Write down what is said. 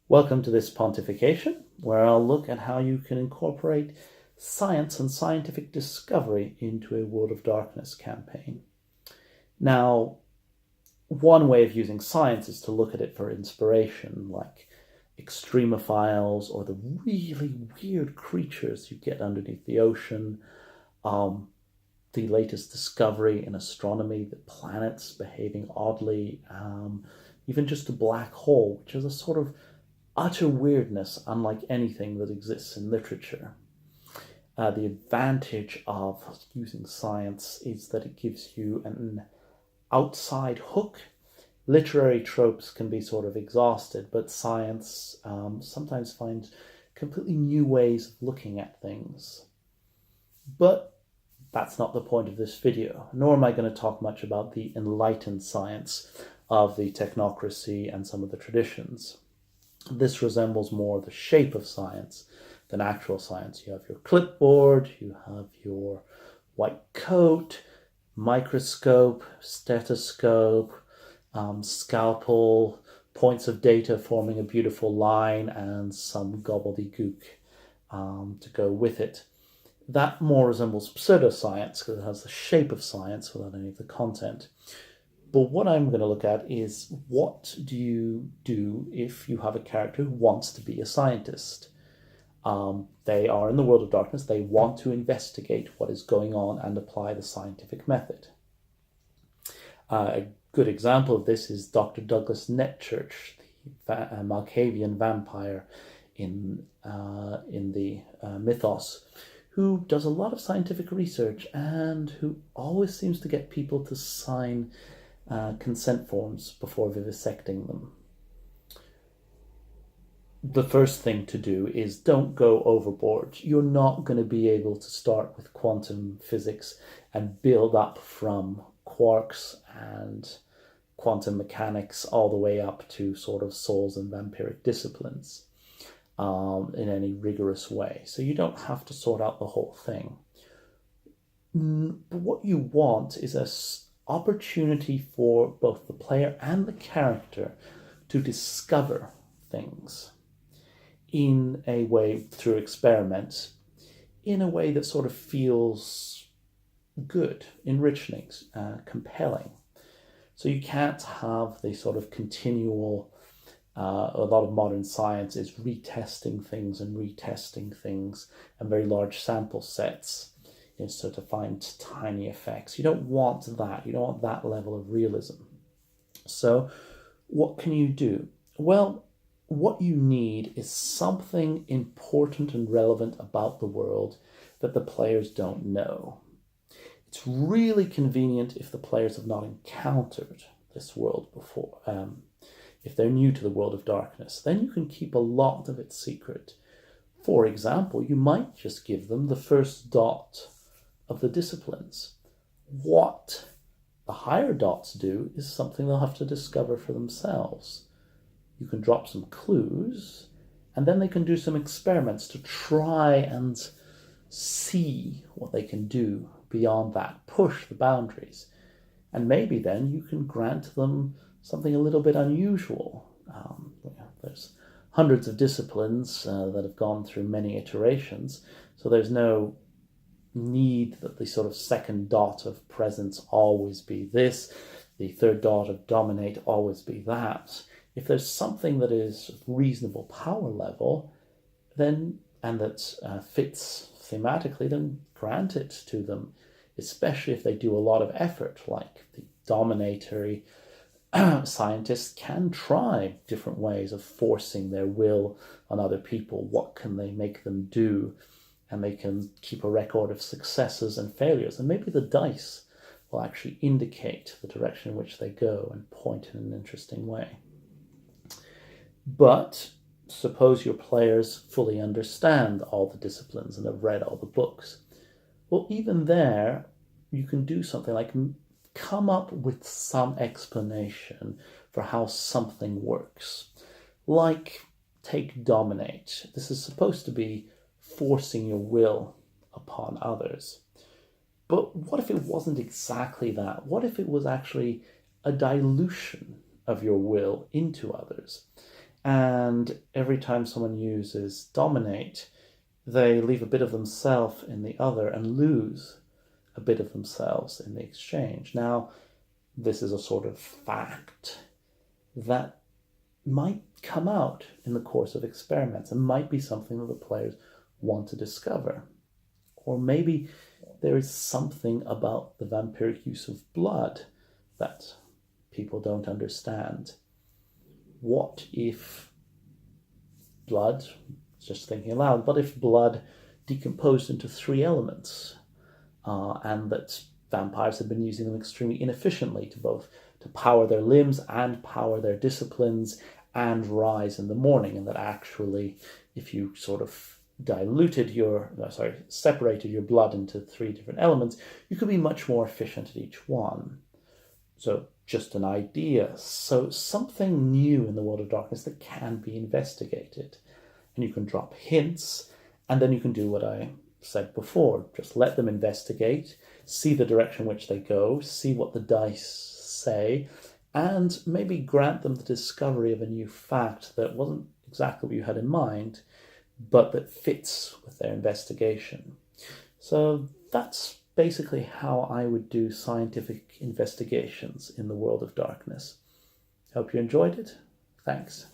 Welcome to this Pontification, where I'll look at how you can incorporate science and scientific discovery into a World of Darkness campaign. Now, one way of using science is to look at it for inspiration, like extremophiles or the really weird creatures you get underneath the ocean, the latest discovery in astronomy, the planets behaving oddly, even just a black hole, which is a sort of utter weirdness unlike anything that exists in literature. The advantage of using science is that it gives you an outside hook. Literary tropes can be sort of exhausted, but science sometimes finds completely new ways of looking at things. But that's not the point of this video, nor am I going to talk much about the enlightened science of the technocracy and some of the traditions. This resembles more the shape of science than actual science. You have your clipboard, you have your white coat, microscope, stethoscope, scalpel, points of data forming a beautiful line, and some gobbledygook to go with it. That more resembles pseudoscience because it has the shape of science without any of the content. But what I'm going to look at is, what do you do if you have a character who wants to be a scientist? They are in the world of darkness. They want to investigate what is going on and apply the scientific method. A good example of this is Dr. Douglas Netchurch, the Malkavian vampire in the mythos, who does a lot of scientific research and who always seems to get people to sign consent forms before vivisecting them. The first thing to do is don't go overboard. You're not going to be able to start with quantum physics and build up from quarks and quantum mechanics all the way up to sort of souls and vampiric disciplines in any rigorous way. So you don't have to sort out the whole thing. But what you want is an opportunity for both the player and the character to discover things in a way through experiments, in a way that sort of feels good, enriching, compelling. So you can't have the sort of continual, a lot of modern science is retesting things and very large sample sets so to find tiny effects. You don't want that. You don't want that level of realism. So what can you do? Well, what you need is something important and relevant about the world that the players don't know. It's really convenient if the players have not encountered this world before. If they're new to the world of darkness, then you can keep a lot of it secret. For example, you might just give them the first dot of the disciplines. What the higher dots do is something they'll have to discover for themselves. You can drop some clues, and then they can do some experiments to try and see what they can do beyond that, push the boundaries. And maybe then you can grant them something a little bit unusual. There's hundreds of disciplines that have gone through many iterations, so there's no need that the sort of second dot of presence always be this, the third dot of dominate always be that. If there's something that is reasonable power level, then and that fits thematically, then grant it to them, especially if they do a lot of effort, like the dominatory scientists can try different ways of forcing their will on other people. What can they make them do? And they can keep a record of successes and failures. And maybe the dice will actually indicate the direction in which they go and point in an interesting way. But suppose your players fully understand all the disciplines and have read all the books. Well, even there, you can do something like come up with some explanation for how something works. Like, take dominate. This is supposed to be forcing your will upon others. But what if it wasn't exactly that? What if it was actually a dilution of your will into others? And every time someone uses dominate, they leave a bit of themselves in the other and lose a bit of themselves in the exchange. Now, this is a sort of fact that might come out in the course of experiments and might be something that the players want to discover. Or maybe there is something about the vampiric use of blood that people don't understand. What if blood, just thinking aloud, what if blood decomposed into 3 elements, and that vampires have been using them extremely inefficiently to power their limbs and power their disciplines and rise in the morning, and that actually if you sort of separated your blood into 3 different elements, you could be much more efficient at each one. So just an idea. So something new in the world of darkness that can be investigated. And you can drop hints, and then you can do what I said before. Just let them investigate, see the direction which they go, see what the dice say, and maybe grant them the discovery of a new fact that wasn't exactly what you had in mind, but that fits with their investigation. So that's basically how I would do scientific investigations in the world of darkness. Hope you enjoyed it. Thanks.